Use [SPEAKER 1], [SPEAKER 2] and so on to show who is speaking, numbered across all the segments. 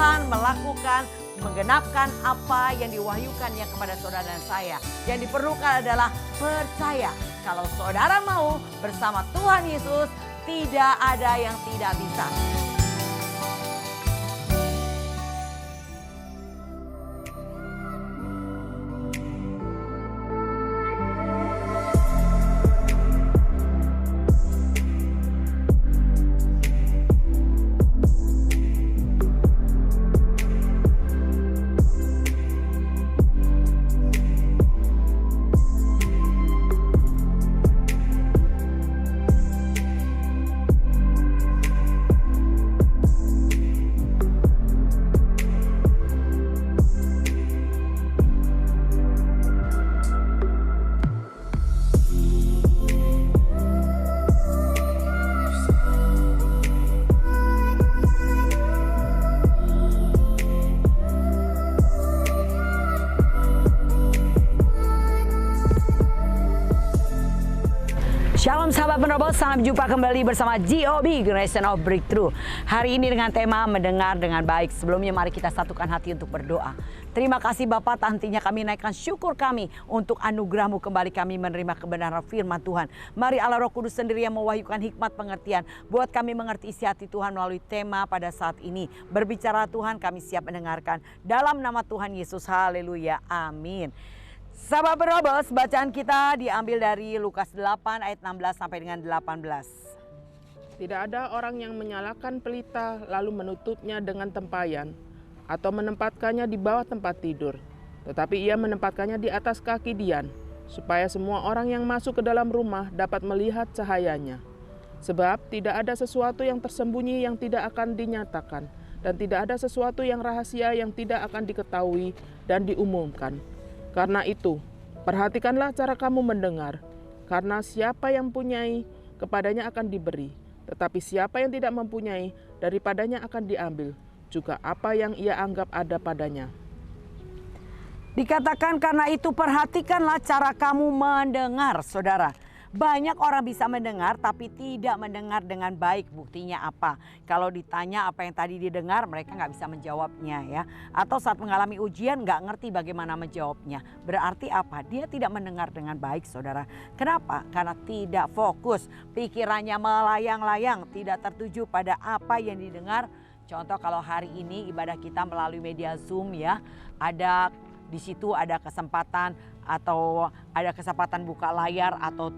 [SPEAKER 1] Tuhan melakukan, menggenapkan apa yang diwahyukannya kepada saudara dan saya. Yang diperlukan adalah percaya. Kalau saudara mau bersama Tuhan Yesus, tidak ada yang tidak bisa. Shalom sahabat penerobos, salam jumpa kembali bersama GOB, Generation of Breakthrough. Hari ini dengan tema mendengar dengan baik. Sebelumnya mari kita satukan hati untuk berdoa. Terima kasih Bapa, hentinya kami naikkan syukur kami untuk anugerah-Mu kembali kami menerima kebenaran firman Tuhan. Mari Allah Roh Kudus sendiri yang mewahyukan hikmat pengertian. Buat kami mengerti isi hati Tuhan melalui tema pada saat ini. Berbicara Tuhan, kami siap mendengarkan. Dalam nama Tuhan Yesus, haleluya, amin. Sahabat penerobos, bacaan kita diambil dari Lukas 8 ayat 16 sampai dengan 18.
[SPEAKER 2] Tidak ada orang yang menyalakan pelita lalu menutupnya dengan tempayan atau menempatkannya di bawah tempat tidur, tetapi ia menempatkannya di atas kaki dian, supaya semua orang yang masuk ke dalam rumah dapat melihat cahayanya. Sebab tidak ada sesuatu yang tersembunyi yang tidak akan dinyatakan, dan tidak ada sesuatu yang rahasia yang tidak akan diketahui dan diumumkan. Karena itu, perhatikanlah cara kamu mendengar, karena siapa yang mempunyai, kepadanya akan diberi, tetapi siapa yang tidak mempunyai, daripadanya akan diambil, juga apa yang ia anggap ada padanya.
[SPEAKER 1] Dikatakan karena itu perhatikanlah cara kamu mendengar, saudara. Banyak orang bisa mendengar tapi tidak mendengar dengan baik. Buktinya apa? Kalau ditanya apa yang tadi didengar, mereka nggak bisa menjawabnya ya. Atau saat mengalami ujian nggak ngerti bagaimana menjawabnya. Berarti apa? Dia tidak mendengar dengan baik, saudara. Kenapa? Karena tidak fokus. Pikirannya melayang-layang, tidak tertuju pada apa yang didengar. Contoh kalau hari ini ibadah kita melalui media Zoom ya. Di situ ada kesempatan atau ada kesempatan buka layar atau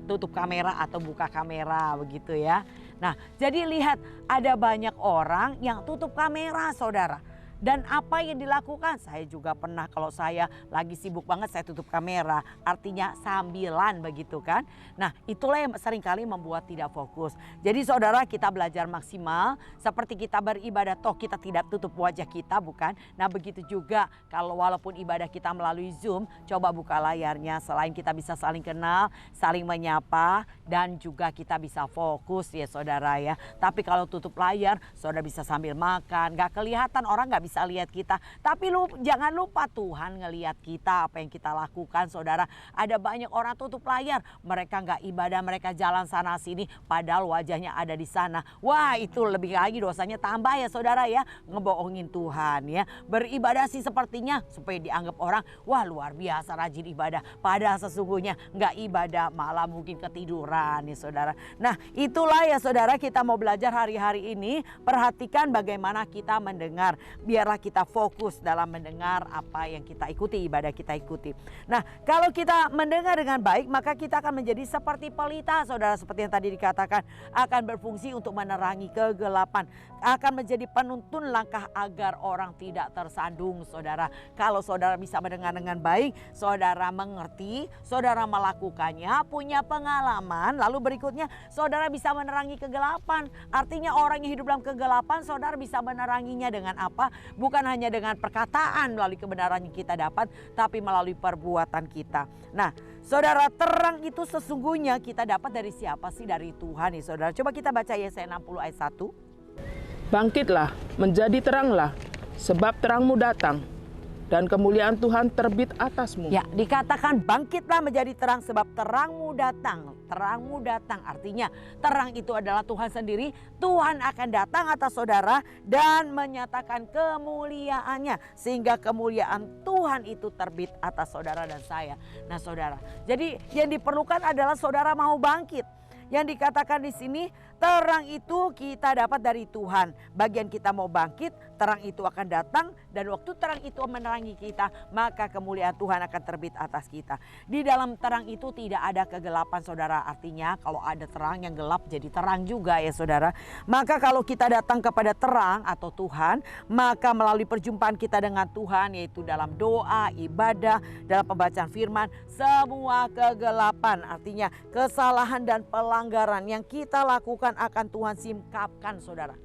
[SPEAKER 1] tutup kamera atau buka kamera begitu ya. Nah, jadi lihat ada banyak orang yang tutup kamera, saudara. Dan apa yang dilakukan? Saya juga pernah kalau saya lagi sibuk banget saya tutup kamera. Artinya sambilan begitu kan. Nah itulah yang seringkali membuat tidak fokus. Jadi saudara kita belajar maksimal. Seperti kita beribadah toh kita tidak tutup wajah kita bukan. Nah begitu juga kalau walaupun ibadah kita melalui Zoom. Coba buka layarnya. Selain kita bisa saling kenal, saling menyapa. Dan juga kita bisa fokus ya saudara ya. Tapi kalau tutup layar saudara bisa sambil makan. Gak kelihatan orang gak bisa lihat kita, tapi jangan lupa Tuhan ngelihat kita apa yang kita lakukan, saudara. Ada banyak orang tutup layar, mereka nggak ibadah, mereka jalan sana sini, padahal wajahnya ada di sana. Wah itu lebih lagi dosanya tambah ya saudara ya, ngebohongin Tuhan ya. Beribadah sih sepertinya supaya dianggap orang, wah luar biasa rajin ibadah, padahal sesungguhnya nggak ibadah, malah mungkin ketiduran ya saudara. Nah itulah ya saudara kita mau belajar hari-hari ini. Perhatikan bagaimana kita mendengar. Biarlah kita fokus dalam mendengar apa yang kita ikuti, ibadah kita ikuti. Nah kalau kita mendengar dengan baik maka kita akan menjadi seperti pelita saudara. Seperti yang tadi dikatakan akan berfungsi untuk menerangi kegelapan. Akan menjadi penuntun langkah agar orang tidak tersandung saudara. Kalau saudara bisa mendengar dengan baik, saudara mengerti, saudara melakukannya, punya pengalaman. Lalu berikutnya saudara bisa menerangi kegelapan. Artinya orang yang hidup dalam kegelapan saudara bisa meneranginya dengan apa? Bukan hanya dengan perkataan melalui kebenaran yang kita dapat, tapi melalui perbuatan kita. Nah, saudara, terang itu sesungguhnya kita dapat dari siapa sih? Dari Tuhan ya saudara. Coba kita baca Yesaya 60 ayat 1.
[SPEAKER 2] Bangkitlah, menjadi teranglah, sebab terangmu datang, dan kemuliaan Tuhan terbit atasmu.
[SPEAKER 1] Ya, dikatakan bangkitlah menjadi terang sebab terangmu datang. Terangmu datang artinya terang itu adalah Tuhan sendiri. Tuhan akan datang atas saudara dan menyatakan kemuliaannya. Sehingga kemuliaan Tuhan itu terbit atas saudara dan saya. Nah saudara, jadi yang diperlukan adalah saudara mau bangkit. Yang dikatakan di sini terang itu kita dapat dari Tuhan. Bagian kita mau bangkit, terang itu akan datang dan waktu terang itu menerangi kita, maka kemuliaan Tuhan akan terbit atas kita. Di dalam terang itu tidak ada kegelapan saudara. Artinya kalau ada terang yang gelap jadi terang juga ya saudara. Maka kalau kita datang kepada terang atau Tuhan, maka melalui perjumpaan kita dengan Tuhan yaitu dalam doa, ibadah, dalam pembacaan firman, semua kegelapan artinya kesalahan dan pelanggaran yang kita lakukan akan Tuhan singkapkan saudara.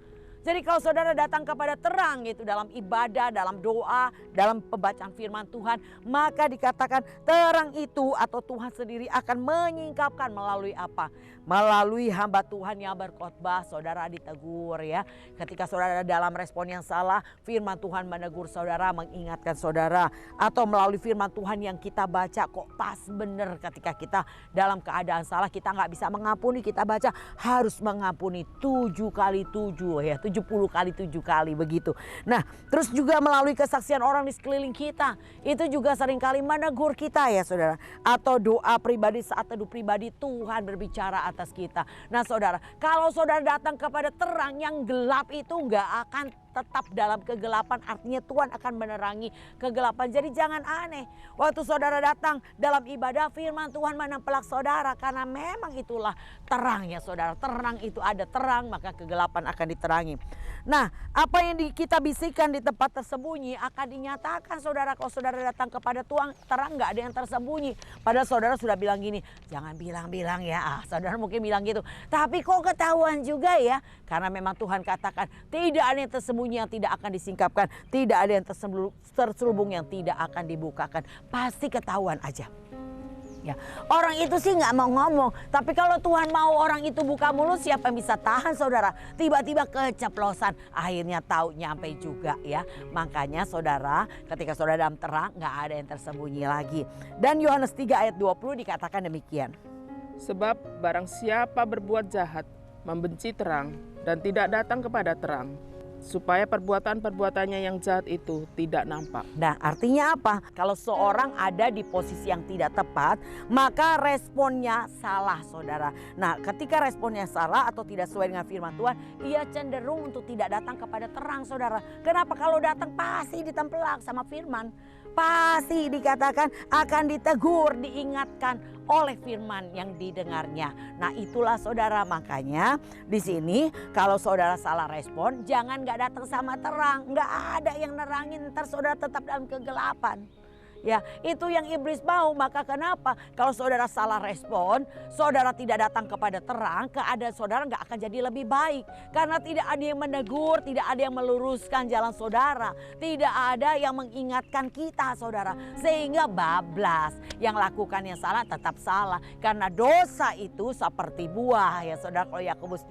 [SPEAKER 1] Jadi kalau saudara datang kepada terang yaitu dalam ibadah, dalam doa, dalam pembacaan firman Tuhan, maka dikatakan terang itu atau Tuhan sendiri akan menyingkapkan melalui apa? Melalui hamba Tuhan yang berkhotbah, saudara ditegur ya. Ketika saudara dalam respon yang salah, firman Tuhan menegur saudara, mengingatkan saudara. Atau melalui firman Tuhan yang kita baca kok pas benar ketika kita dalam keadaan salah, kita nggak bisa mengampuni, kita baca harus mengampuni 7 kali 7 ya, 70 kali 7 kali begitu. Nah terus juga melalui kesaksian orang di sekeliling kita, itu juga seringkali menegur kita ya saudara. Atau doa pribadi saat teduh pribadi Tuhan berbicara atas kita. Nah saudara, kalau saudara datang kepada terang yang gelap itu nggak akan tetap dalam kegelapan, artinya Tuhan akan menerangi kegelapan. Jadi jangan aneh waktu saudara datang dalam ibadah, firman Tuhan menempelak saudara karena memang itulah terang ya saudara. Terang itu ada terang maka kegelapan akan diterangi. Nah apa yang kita bisikan di tempat tersembunyi akan dinyatakan saudara. Kalau saudara datang kepada Tuhan terang, nggak ada yang tersembunyi. Padahal saudara sudah bilang gini, jangan bilang-bilang ya. Saudara mungkin bilang gitu, tapi kok ketahuan juga ya. Karena memang Tuhan katakan tidak ada yang tersembunyi yang tidak akan disingkapkan, tidak ada yang terselubung yang tidak akan dibukakan. Pasti ketahuan aja. Ya, orang itu sih nggak mau ngomong, tapi kalau Tuhan mau orang itu buka mulut, siapa yang bisa tahan saudara? Tiba-tiba keceplosan, akhirnya tahu nyampe juga ya. Makanya saudara, ketika saudara dalam terang nggak ada yang tersembunyi lagi. Dan Yohanes 3 ayat 20 dikatakan demikian.
[SPEAKER 2] Sebab barang siapa berbuat jahat, membenci terang dan tidak datang kepada terang, supaya perbuatan-perbuatannya yang jahat itu tidak nampak.
[SPEAKER 1] Nah artinya apa? Kalau seorang ada di posisi yang tidak tepat, maka responnya salah saudara. Nah ketika responnya salah atau tidak sesuai dengan firman Tuhan, ia cenderung untuk tidak datang kepada terang saudara. Kenapa? Kalau datang pasti ditempelak sama firman. Pasti dikatakan akan ditegur, diingatkan oleh firman yang didengarnya. Nah itulah saudara, makanya di sini kalau saudara salah respon, jangan nggak datang sama terang, nggak ada yang nerangin, ntar saudara tetap dalam kegelapan. Ya, itu yang iblis mau. Maka kenapa? Kalau saudara salah respon, saudara tidak datang kepada terang, keadaan saudara nggak akan jadi lebih baik. Karena tidak ada yang menegur, tidak ada yang meluruskan jalan saudara, tidak ada yang mengingatkan kita saudara. Sehingga bablas, yang lakukan yang salah tetap salah. Karena dosa itu seperti buah ya saudara. Kalau Yakobus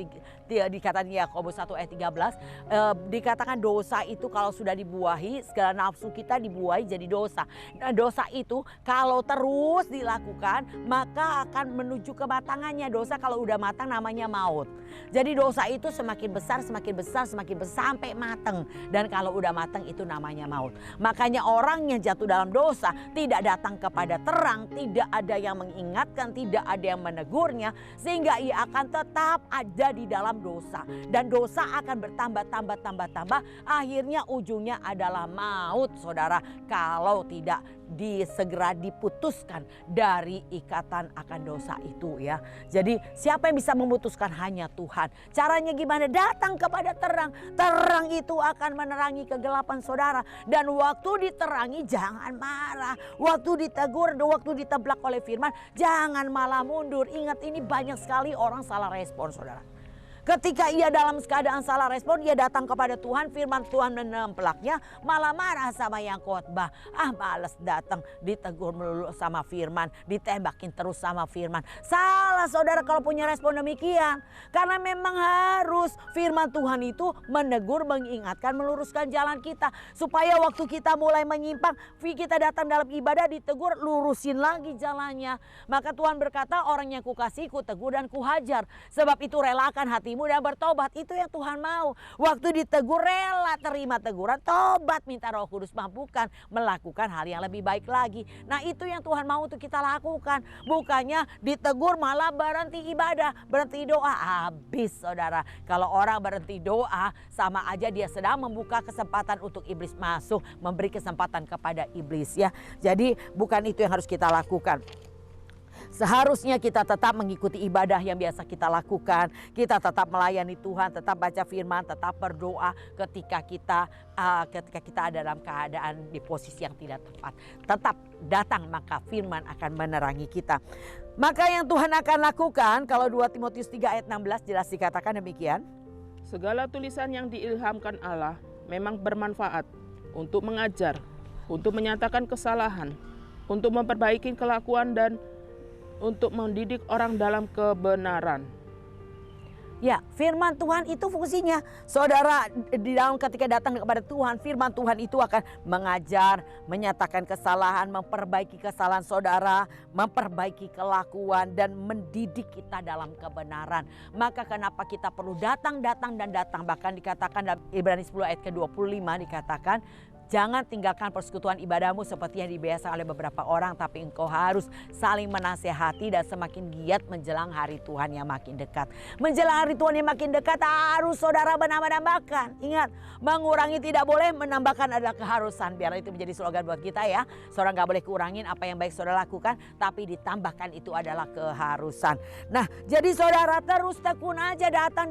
[SPEAKER 1] dikatakan Yakobus 1 ayat 13, dikatakan dosa itu kalau sudah dibuahi, segala nafsu kita dibuahi jadi dosa. Nah, dosa itu kalau terus dilakukan maka akan menuju kematangannya. Dosa kalau udah matang namanya maut. Jadi dosa itu semakin besar, semakin besar, semakin besar sampai matang. Dan kalau udah matang itu namanya maut. Makanya orang yang jatuh dalam dosa tidak datang kepada terang, tidak ada yang mengingatkan, tidak ada yang menegurnya, sehingga ia akan tetap ada di dalam dosa. Dan dosa akan bertambah, akhirnya ujungnya adalah maut saudara. Kalau tidak segera diputuskan dari ikatan akan dosa itu ya. Jadi siapa yang bisa memutuskan? Hanya Tuhan. Caranya gimana? Datang kepada terang. Terang itu akan menerangi kegelapan saudara. Dan waktu diterangi jangan marah. Waktu ditegur, waktu diteblak oleh firman, jangan malah mundur. Ingat ini banyak sekali orang salah respon saudara. Ketika ia dalam keadaan salah respon, ia datang kepada Tuhan, firman Tuhan menempelaknya, malah marah sama yang khotbah. Males datang, ditegur melulu sama firman, ditembakin terus sama firman. Salah saudara kalau punya respon demikian. Karena memang harus firman Tuhan itu menegur, mengingatkan, meluruskan jalan kita. Supaya waktu kita mulai menyimpang, kita datang dalam ibadah ditegur, lurusin lagi jalannya. Maka Tuhan berkata, orang yang kukasihi kutegur dan kuhajar. Sebab itu relakan hatimu dan bertobat. Itu yang Tuhan mau. Waktu ditegur rela terima teguran, tobat, minta Roh Kudus mampukan melakukan hal yang lebih baik lagi. Nah itu yang Tuhan mau untuk kita lakukan. Bukannya ditegur malah berhenti ibadah, berhenti doa. Habis saudara. Kalau orang berhenti doa sama aja dia sedang membuka kesempatan untuk iblis masuk, memberi kesempatan kepada iblis ya. Jadi bukan itu yang harus kita lakukan. Seharusnya kita tetap mengikuti ibadah yang biasa kita lakukan. Kita tetap melayani Tuhan, tetap baca firman, tetap berdoa ketika kita ada dalam keadaan di posisi yang tidak tepat. Tetap datang maka firman akan menerangi kita. Maka yang Tuhan akan lakukan, kalau 2 Timotius 3 ayat 16 jelas dikatakan demikian.
[SPEAKER 2] Segala tulisan yang diilhamkan Allah memang bermanfaat untuk mengajar, untuk menyatakan kesalahan, untuk memperbaiki kelakuan dan untuk mendidik orang dalam kebenaran.
[SPEAKER 1] Ya, firman Tuhan itu fungsinya. Saudara di dalam ketika datang kepada Tuhan, firman Tuhan itu akan mengajar, menyatakan kesalahan, memperbaiki kesalahan saudara, memperbaiki kelakuan dan mendidik kita dalam kebenaran. Maka kenapa kita perlu datang. Bahkan dikatakan dalam Ibrani 10 ayat ke-25 dikatakan, jangan tinggalkan persekutuan ibadahmu seperti yang dibiasa oleh beberapa orang, tapi engkau harus saling menasehati dan semakin giat menjelang hari Tuhan yang makin dekat. Menjelang hari Tuhan yang makin dekat harus saudara menambah-nambahkan. Ingat, mengurangi tidak boleh, menambahkan adalah keharusan. Biar itu menjadi slogan buat kita ya. Saudara gak boleh kurangin apa yang baik saudara lakukan, tapi ditambahkan itu adalah keharusan. Nah, jadi saudara terus tekun aja datang,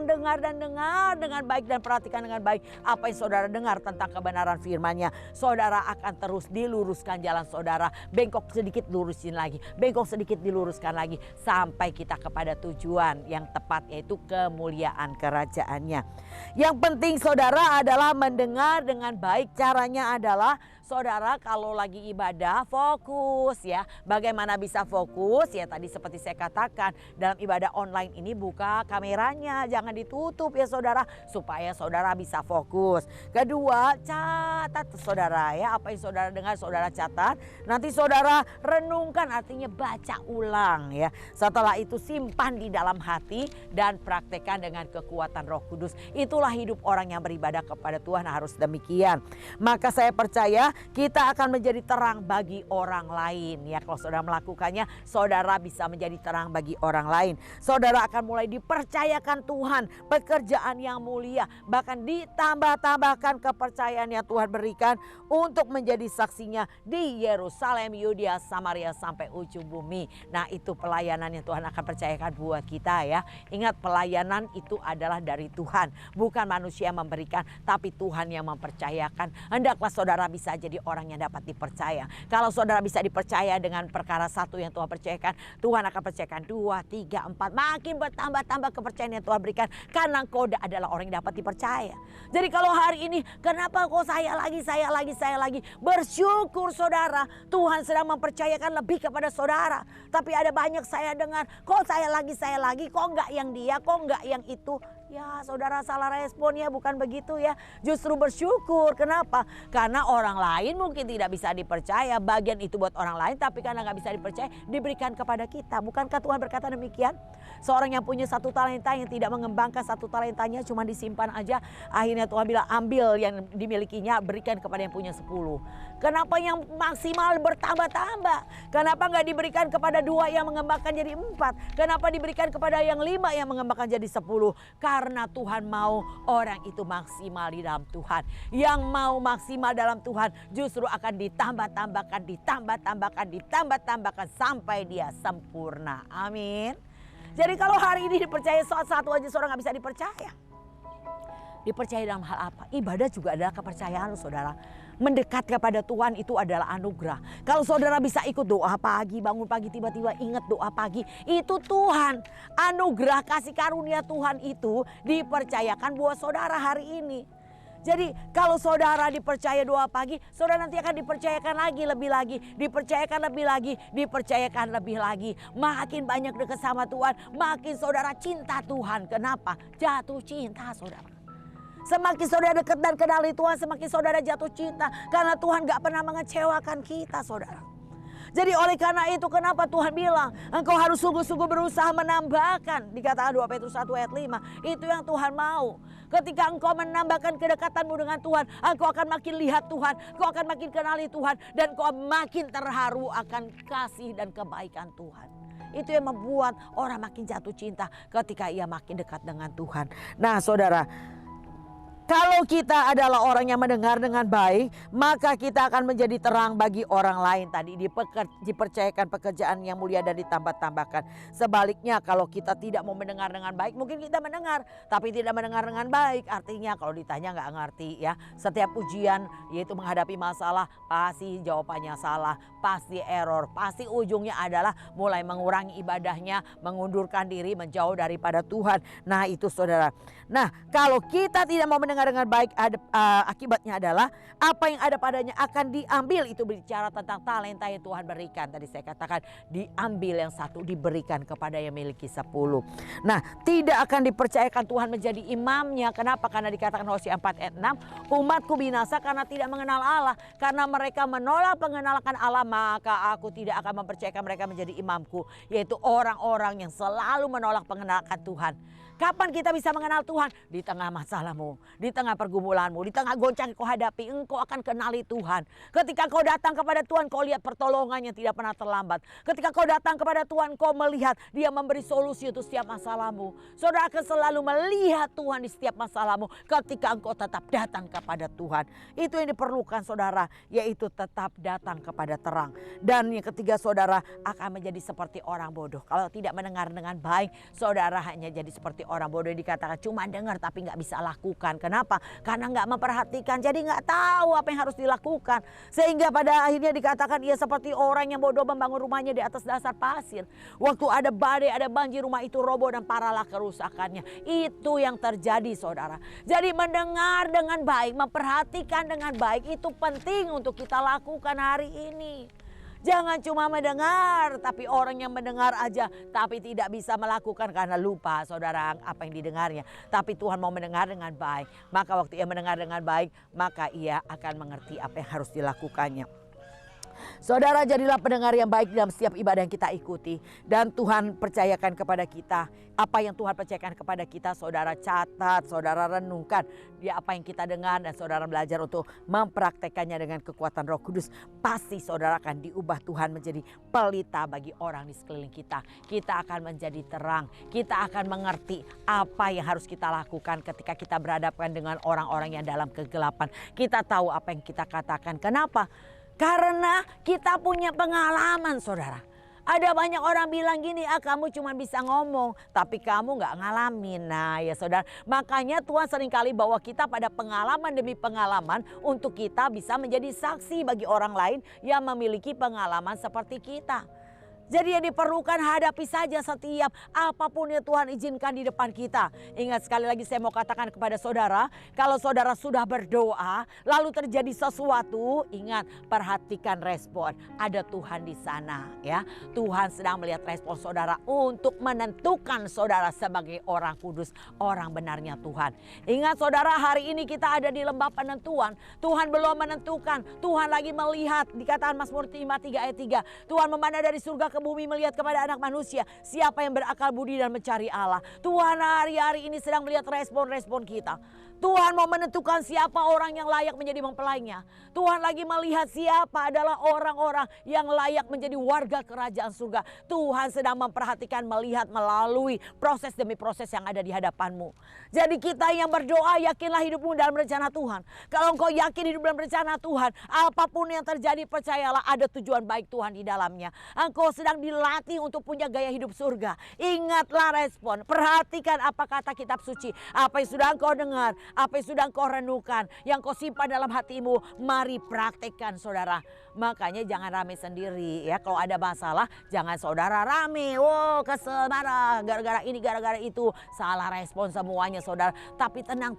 [SPEAKER 1] dengar dengan baik dan perhatikan dengan baik apa yang saudara dengar tentang kebenaran firman-Nya. Saudara akan terus diluruskan jalan saudara. Bengkok sedikit lurusin lagi. Bengkok sedikit diluruskan lagi. Sampai kita kepada tujuan yang tepat, yaitu kemuliaan kerajaannya. Yang penting saudara adalah mendengar dengan baik. Caranya adalah saudara kalau lagi ibadah fokus ya. Bagaimana bisa fokus? Ya tadi seperti saya katakan, dalam ibadah online ini buka kameranya. Jangan ditutup ya saudara. Supaya saudara bisa fokus. Kedua, catat saudara ya. Apa yang saudara dengar saudara catat. Nanti saudara renungkan, artinya baca ulang ya. Setelah itu simpan di dalam hati dan praktekkan dengan kekuatan Roh Kudus. Itulah hidup orang yang beribadah kepada Tuhan, harus demikian. Maka saya percaya kita akan menjadi terang bagi orang lain ya. Kalau saudara melakukannya, saudara bisa menjadi terang bagi orang lain. Saudara akan mulai dipercayakan Tuhan pekerjaan yang mulia, bahkan ditambah-tambahkan kepercayaan yang Tuhan berikan untuk menjadi saksinya di Yerusalem, Yudea, Samaria sampai ujung bumi. Nah, itu pelayanan yang Tuhan akan percayakan buat kita ya. Ingat, pelayanan itu adalah dari Tuhan, bukan manusia yang memberikan, tapi Tuhan yang mempercayakan. Hendaklah saudara bisa jadi orang yang dapat dipercaya. Kalau saudara bisa dipercaya dengan perkara satu yang Tuhan percayakan, Tuhan akan percayakan 2, 3, 4. Makin bertambah-tambah kepercayaan yang Tuhan berikan, karena engkau adalah orang yang dapat dipercaya. Jadi kalau hari ini, kenapa kok saya lagi? Bersyukur saudara, Tuhan sedang mempercayakan lebih kepada saudara. Tapi ada banyak saya dengar, kok saya lagi, kok enggak yang dia, kok enggak yang itu. Ya saudara salah responnya, bukan begitu ya. Justru bersyukur. Kenapa? Karena orang lain mungkin tidak bisa dipercaya. Bagian itu buat orang lain, tapi karena gak bisa dipercaya, diberikan kepada kita. Bukankah Tuhan berkata demikian? Seorang yang punya 1 talenta yang tidak mengembangkan 1 talentanya, cuma disimpan aja. Akhirnya Tuhan bilang, ambil yang dimilikinya, berikan kepada yang punya 10. Kenapa yang maksimal bertambah-tambah? Kenapa gak diberikan kepada 2 yang mengembangkan jadi 4? Kenapa diberikan kepada yang 5 yang mengembangkan jadi 10? Karena Tuhan mau orang itu maksimal di dalam Tuhan. Yang mau maksimal dalam Tuhan justru akan ditambah-tambahkan sampai dia sempurna. Amin. Jadi kalau hari ini dipercaya satu aja seorang gak bisa dipercaya. Dipercaya dalam hal apa? Ibadah juga adalah kepercayaan saudara. Mendekat kepada Tuhan itu adalah anugerah. Kalau saudara bisa ikut doa pagi, bangun pagi tiba-tiba ingat doa pagi. Itu Tuhan. Anugerah kasih karunia Tuhan itu dipercayakan buat saudara hari ini. Jadi kalau saudara dipercaya doa pagi, saudara nanti akan dipercayakan lebih lagi, dipercayakan lebih lagi, dipercayakan lebih lagi. Makin banyak dekat sama Tuhan, makin saudara cinta Tuhan. Kenapa? Jatuh cinta saudara. Semakin saudara dekat dan kenali Tuhan, semakin saudara jatuh cinta. Karena Tuhan gak pernah mengecewakan kita saudara. Jadi oleh karena itu kenapa Tuhan bilang engkau harus sungguh-sungguh berusaha menambahkan. Dikatakan 2 Petrus 1 ayat 5. Itu yang Tuhan mau. Ketika engkau menambahkan kedekatanmu dengan Tuhan, engkau akan makin lihat Tuhan, engkau akan makin kenali Tuhan, dan engkau makin terharu akan kasih dan kebaikan Tuhan. Itu yang membuat orang makin jatuh cinta ketika ia makin dekat dengan Tuhan. Nah saudara, kalau kita adalah orang yang mendengar dengan baik, maka kita akan menjadi terang bagi orang lain. Tadi dipercayakan pekerjaan yang mulia dan ditambah-tambahkan. Sebaliknya kalau kita tidak mau mendengar dengan baik, mungkin kita mendengar tapi tidak mendengar dengan baik. Artinya kalau ditanya nggak ngerti ya. Setiap ujian yaitu menghadapi masalah pasti jawabannya salah, pasti error, pasti ujungnya adalah mulai mengurangi ibadahnya, mengundurkan diri, menjauh daripada Tuhan. Nah itu saudara. Nah kalau kita tidak mau mendengar dengan baik, akibatnya adalah apa yang ada padanya akan diambil. Itu bicara tentang talenta yang Tuhan berikan. Tadi saya katakan diambil yang satu, diberikan kepada yang memiliki 10. Nah tidak akan dipercayakan Tuhan menjadi imamnya. Kenapa? Karena dikatakan Hosea 4 ayat 6, umatku binasa karena tidak mengenal Allah. Karena mereka menolak pengenalan Allah, maka aku tidak akan mempercayakan mereka menjadi imamku. Yaitu orang-orang yang selalu menolak pengenalan Tuhan. Kapan kita bisa mengenal Tuhan? Di tengah masalahmu, di tengah pergumulanmu, di tengah goncang yang kau hadapi, engkau akan kenali Tuhan. Ketika kau datang kepada Tuhan, kau lihat pertolongan yang tidak pernah terlambat. Ketika kau datang kepada Tuhan, kau melihat Dia memberi solusi untuk setiap masalahmu. Saudara akan selalu melihat Tuhan di setiap masalahmu ketika engkau tetap datang kepada Tuhan. Itu yang diperlukan saudara, yaitu tetap datang kepada terang. Dan yang ketiga saudara akan menjadi seperti orang bodoh. Kalau tidak mendengar dengan baik, saudara hanya jadi seperti orang bodoh. Dikatakan cuma dengar tapi nggak bisa lakukan. Kenapa? Karena nggak memperhatikan. Jadi nggak tahu apa yang harus dilakukan. Sehingga pada akhirnya dikatakan ia seperti orang yang bodoh membangun rumahnya di atas dasar pasir. Waktu ada badai, ada banjir, rumah itu roboh dan parahlah kerusakannya. Itu yang terjadi saudara. Jadi mendengar dengan baik, memperhatikan dengan baik itu penting untuk kita lakukan hari ini. Jangan cuma mendengar, tapi orang yang mendengar aja tapi tidak bisa melakukan karena lupa saudara apa yang didengarnya. Tapi Tuhan mau mendengar dengan baik. Maka waktu ia mendengar dengan baik, maka ia akan mengerti apa yang harus dilakukannya. Saudara, jadilah pendengar yang baik dalam setiap ibadah yang kita ikuti. Dan Tuhan percayakan kepada kita. Apa yang Tuhan percayakan kepada kita, saudara catat, saudara renungkan. Dia apa yang kita dengar dan saudara belajar untuk mempraktekannya dengan kekuatan Roh Kudus. Pasti saudara akan diubah Tuhan menjadi pelita bagi orang di sekeliling kita. Kita akan menjadi terang. Kita akan mengerti apa yang harus kita lakukan ketika kita berhadapan dengan orang-orang yang dalam kegelapan. Kita tahu apa yang kita katakan. Kenapa? Karena kita punya pengalaman saudara. Ada banyak orang bilang gini, kamu cuma bisa ngomong tapi kamu gak ngalamin. Nah ya saudara, makanya Tuhan seringkali bawa kita pada pengalaman demi pengalaman untuk kita bisa menjadi saksi bagi orang lain yang memiliki pengalaman seperti kita. Jadi yang diperlukan hadapi saja setiap apapun yang Tuhan izinkan di depan kita. Ingat sekali lagi saya mau katakan kepada saudara. Kalau saudara sudah berdoa lalu terjadi sesuatu. Ingat, perhatikan respon. Ada Tuhan di sana ya. Tuhan sedang melihat respon saudara untuk menentukan saudara sebagai orang kudus. Orang benarnya Tuhan. Ingat saudara, hari ini kita ada di lembah penentuan. Tuhan belum menentukan. Tuhan lagi melihat. Dikatakan Mazmur 53 ayat 3. Tuhan memandang dari surga ke bumi melihat kepada anak manusia. Siapa yang berakal budi dan mencari Allah. Tuhan hari-hari ini sedang melihat respon-respon kita. Tuhan mau menentukan siapa orang yang layak menjadi mempelainya. Tuhan lagi melihat siapa adalah orang-orang yang layak menjadi warga kerajaan surga. Tuhan sedang memperhatikan, melihat melalui proses demi proses yang ada di hadapanmu. Jadi kita yang berdoa, yakinlah hidupmu dalam rencana Tuhan. Kalau engkau yakin hidup dalam rencana Tuhan, apapun yang terjadi percayalah ada tujuan baik Tuhan di dalamnya. Engkau sedang dilatih untuk punya gaya hidup surga. Ingatlah respon, perhatikan apa kata kitab suci, apa yang sudah engkau dengar. Apa yang sudah engkau renungkan, yang kau simpan dalam hatimu, mari praktekkan saudara. Makanya jangan rame sendiri ya. Kalau ada masalah jangan saudara rame. Wow, kesel marah gara-gara ini gara-gara itu. Salah respon semuanya saudara. Tapi tenang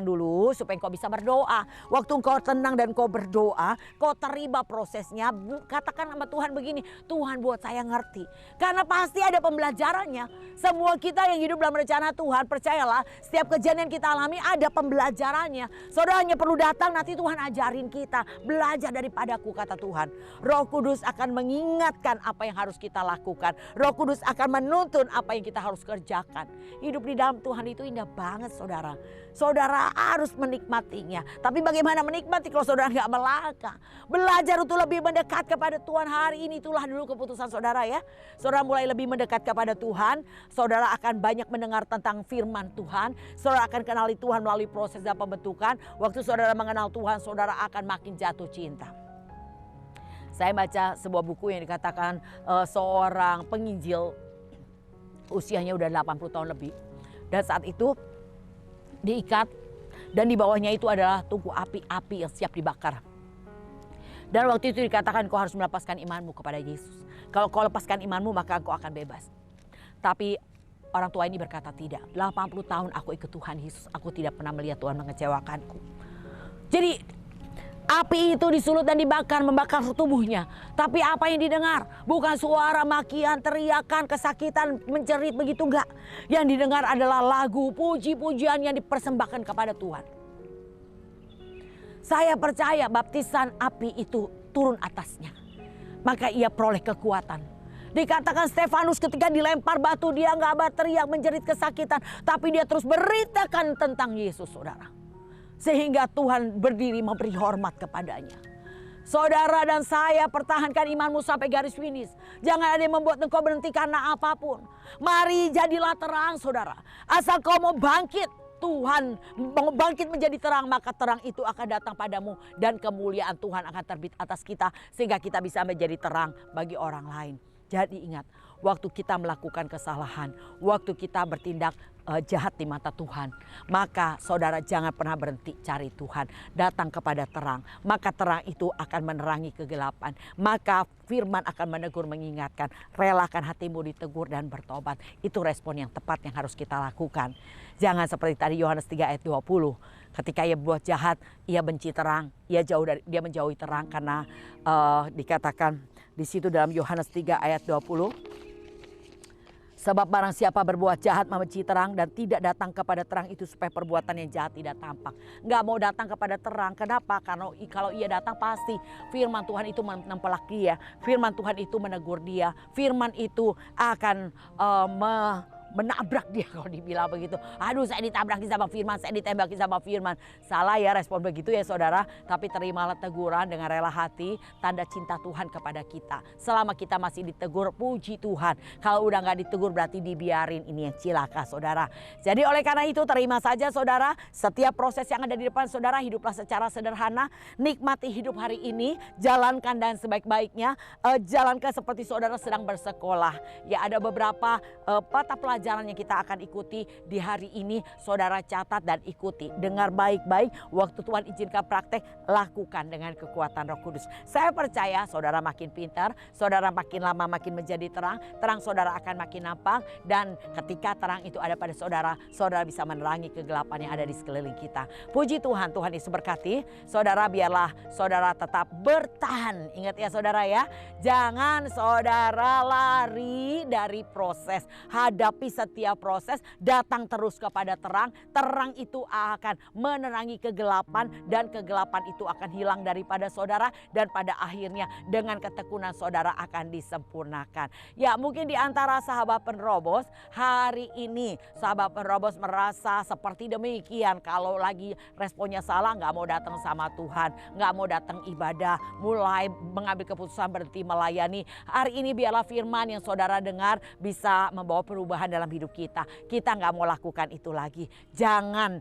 [SPEAKER 1] dulu supaya engkau bisa berdoa. Waktu engkau tenang dan kau berdoa, kau terima prosesnya. Katakan sama Tuhan begini, Tuhan buat saya ngerti. Karena pasti ada pembelajarannya. Semua kita yang hidup dalam rencana Tuhan, percayalah setiap kejadian kita alami ada pembelajarannya. Saudara hanya perlu datang, nanti Tuhan ajarin kita. Belajar daripadaku kata Tuhan. Roh Kudus akan mengingatkan apa yang harus kita lakukan. Roh Kudus akan menuntun apa yang kita harus kerjakan. Hidup di dalam Tuhan itu indah banget saudara. Saudara harus menikmatinya. Tapi bagaimana menikmati kalau saudara nggak melangkah? Belajar untuk lebih mendekat kepada Tuhan hari ini, itulah dulu keputusan saudara ya. Saudara mulai lebih mendekat kepada Tuhan. Saudara akan banyak mendengar tentang firman Tuhan. Saudara akan kenali Tuhan melalui proses dan pembentukan. Waktu saudara mengenal Tuhan, saudara akan makin jatuh cinta. Saya baca sebuah buku yang dikatakan seorang penginjil usianya udah 80 tahun lebih. Dan saat itu diikat dan di bawahnya itu adalah tungku api yang siap dibakar. Dan waktu itu dikatakan kau harus melepaskan imanmu kepada Yesus. Kalau kau lepaskan imanmu maka kau akan bebas. Tapi orang tua ini berkata tidak. 80 tahun aku ikut Tuhan Yesus. Aku tidak pernah melihat Tuhan mengecewakanku. Jadi api itu disulut dan dibakar, membakar tubuhnya. Tapi apa yang didengar? Bukan suara makian, teriakan, kesakitan, menjerit begitu enggak. Yang didengar adalah lagu, puji-pujian yang dipersembahkan kepada Tuhan. Saya percaya baptisan api itu turun atasnya. Maka ia peroleh kekuatan. Dikatakan Stefanus ketika dilempar batu dia enggak berteriak menjerit kesakitan. Tapi dia terus beritakan tentang Yesus saudara. Sehingga Tuhan berdiri memberi hormat kepadanya. Saudara dan saya pertahankan imanmu sampai garis finish. Jangan ada yang membuat engkau berhenti karena apapun. Mari jadilah terang saudara. Asal kau mau bangkit, Tuhan mau bangkit menjadi terang, maka terang itu akan datang padamu. Dan kemuliaan Tuhan akan terbit atas kita. Sehingga kita bisa menjadi terang bagi orang lain. Jadi ingat, waktu kita melakukan kesalahan, waktu kita bertindak jahat di mata Tuhan, maka saudara jangan pernah berhenti cari Tuhan. Datang kepada terang, maka terang itu akan menerangi kegelapan. Maka firman akan menegur, mengingatkan. Relakan hatimu ditegur dan bertobat. Itu respon yang tepat yang harus kita lakukan. Jangan seperti tadi Yohanes 3 ayat 20. Ketika ia buat jahat, ia benci terang, dia menjauhi terang karena dikatakan di situ dalam Yohanes 3 ayat 20. Sebab barang siapa berbuat jahat membenci terang dan tidak datang kepada terang itu supaya perbuatan yang jahat tidak tampak. Nggak mau datang kepada terang. Kenapa? Karena kalau ia datang pasti firman Tuhan itu menempelak dia. Firman Tuhan itu menegur dia. Firman itu akan menabrak dia kalau dibilang begitu. Aduh saya ditabraki sama firman, saya ditembaki sama firman. Salah ya respon begitu ya saudara. Tapi terimalah teguran dengan rela hati, tanda cinta Tuhan kepada kita. Selama kita masih ditegur, puji Tuhan. Kalau udah gak ditegur berarti dibiarin, ini yang cilaka saudara. Jadi oleh karena itu terima saja saudara. Setiap proses yang ada di depan saudara, hiduplah secara sederhana. Nikmati hidup hari ini, jalankan dan sebaik-baiknya. Jalankan seperti saudara sedang bersekolah. Ya ada beberapa mata pelajaran yang kita akan ikuti di hari ini, saudara catat dan ikuti. Dengar baik-baik, waktu Tuhan izinkan praktek, lakukan dengan kekuatan Roh Kudus. Saya percaya saudara makin pintar, saudara makin lama makin menjadi terang, terang saudara akan makin nampak. Dan ketika terang itu ada pada saudara, saudara bisa menerangi kegelapan yang ada di sekeliling kita. Puji Tuhan, Tuhan Yesus berkati. Saudara biarlah saudara tetap bertahan. Ingat ya saudara ya, jangan saudara lari dari proses. Hadapi setiap proses, datang terus kepada terang. Terang itu akan menerangi kegelapan dan kegelapan itu akan hilang daripada saudara dan pada akhirnya dengan ketekunan saudara akan disempurnakan. Ya mungkin di antara sahabat penerobos hari ini sahabat penerobos merasa seperti demikian. Kalau lagi responnya salah, nggak mau datang sama Tuhan, nggak mau datang ibadah, mulai mengambil keputusan berhenti melayani. Hari ini biarlah firman yang saudara dengar bisa membawa perubahan dalam hidup kita. Kita nggak mau lakukan itu lagi. Jangan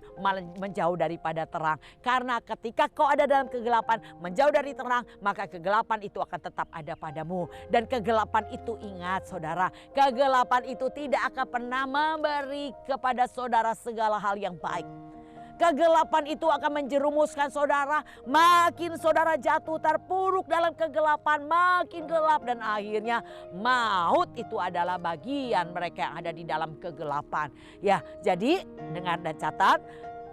[SPEAKER 1] menjauh daripada terang. Karena ketika kau ada dalam kegelapan, menjauh dari terang, maka kegelapan itu akan tetap ada padamu. Dan kegelapan itu, ingat saudara, kegelapan itu tidak akan pernah memberi kepada saudara segala hal yang baik. Kegelapan itu akan menjerumuskan saudara. Makin saudara jatuh terpuruk dalam kegelapan, makin gelap, dan akhirnya maut itu adalah bagian mereka yang ada di dalam kegelapan. Ya, jadi dengar dan catat,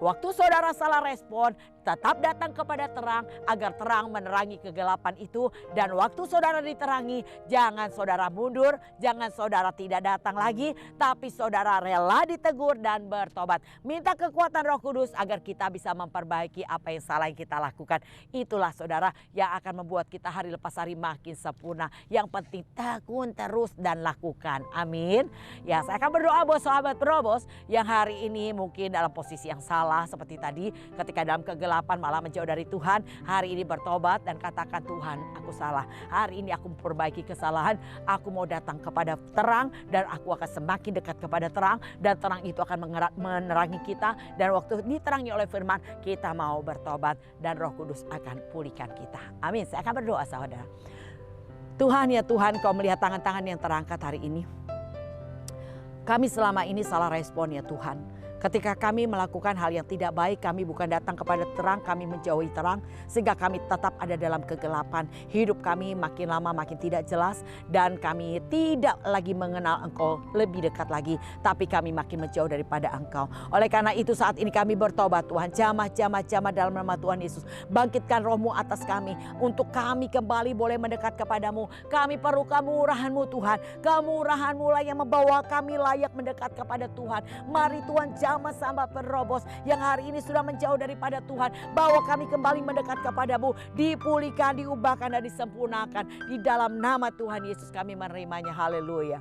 [SPEAKER 1] waktu saudara salah respon, tetap datang kepada terang agar terang menerangi kegelapan itu. Dan waktu saudara diterangi, jangan saudara mundur, jangan saudara tidak datang lagi, tapi saudara rela ditegur dan bertobat. Minta kekuatan Roh Kudus agar kita bisa memperbaiki apa yang salah yang kita lakukan. Itulah saudara yang akan membuat kita hari lepas hari makin sempurna. Yang penting tekun terus dan lakukan. Amin. Ya, saya akan berdoa buat sahabat penerobos yang hari ini mungkin dalam posisi yang salah seperti tadi ketika dalam kegelapan malah menjauh dari Tuhan. Hari ini bertobat dan katakan, Tuhan, aku salah. Hari ini aku memperbaiki kesalahan. Aku mau datang kepada terang dan aku akan semakin dekat kepada terang. Dan terang itu akan menerangi kita. Dan waktu diterangi oleh firman, kita mau bertobat dan Roh Kudus akan pulihkan kita. Amin. Saya akan berdoa saudara. Tuhan, ya Tuhan, Kau melihat tangan-tangan yang terangkat hari ini. Kami selama ini salah respon ya Tuhan. Ketika kami melakukan hal yang tidak baik, kami bukan datang kepada terang, kami menjauhi terang. Sehingga kami tetap ada dalam kegelapan. Hidup kami makin lama makin tidak jelas. Dan kami tidak lagi mengenal Engkau lebih dekat lagi. Tapi kami makin menjauh daripada Engkau. Oleh karena itu saat ini kami bertobat Tuhan. Jamah dalam nama Tuhan Yesus. Bangkitkan roh-Mu atas kami. Untuk kami kembali boleh mendekat kepadamu. Kami perlu kemurahan-Mu Tuhan. Kemurahan-Mu lah yang membawa kami layak mendekat kepada Tuhan. Mari Tuhan, jamah sahabat penerobos yang hari ini sudah menjauh daripada Tuhan, bawa kami kembali mendekat kepadamu, dipulihkan, diubahkan dan disempurnakan. Di dalam nama Tuhan Yesus kami menerimanya. Haleluya.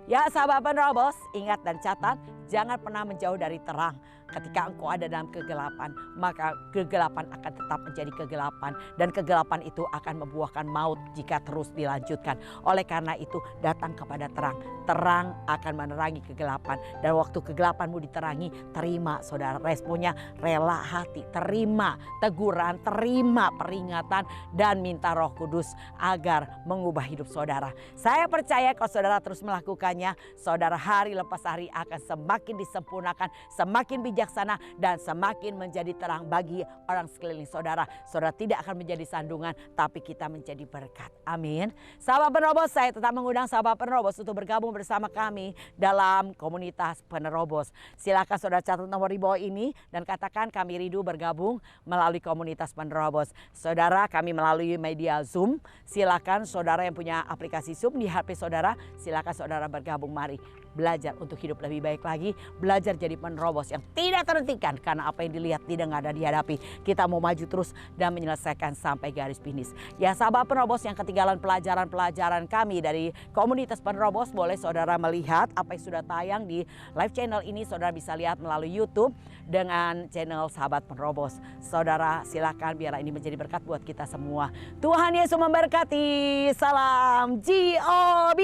[SPEAKER 1] Ya sahabat penerobos, ingat dan catat, jangan pernah menjauh dari terang. Ketika engkau ada dalam kegelapan, maka kegelapan akan tetap menjadi kegelapan. Dan kegelapan itu akan membuahkan maut jika terus dilanjutkan. Oleh karena itu datang kepada terang. Terang akan menerangi kegelapan. Dan waktu kegelapanmu diterangi, terima saudara responnya, rela hati. Terima teguran, terima peringatan. Dan minta Roh Kudus agar mengubah hidup saudara. Saya percaya kalau saudara terus melakukannya, saudara hari lepas hari akan semakin disempurnakan, semakin bijaksana, dan semakin menjadi terang bagi orang sekeliling saudara. Saudara tidak akan menjadi sandungan, tapi kita menjadi berkat. Amin. Sahabat penerobos, saya tetap mengundang sahabat penerobos untuk bergabung bersama kami dalam komunitas penerobos. Silakan saudara catat nomor di bawah ini dan katakan, kami rindu bergabung melalui komunitas penerobos. Saudara, kami melalui media Zoom. Silakan saudara yang punya aplikasi Zoom di HP saudara, silakan saudara bergabung. Mari belajar untuk hidup lebih baik lagi, belajar jadi penerobos yang tidak terhentikan karena apa yang dilihat, didengar, dan dihadapi. Kita mau maju terus dan menyelesaikan sampai garis finish. Ya sahabat penerobos yang ketinggalan pelajaran-pelajaran kami dari komunitas penerobos, boleh saudara melihat apa yang sudah tayang di live channel ini. Saudara bisa lihat melalui YouTube dengan channel sahabat penerobos. Saudara silakan, biar ini menjadi berkat buat kita semua. Tuhan Yesus memberkati. Salam GOB.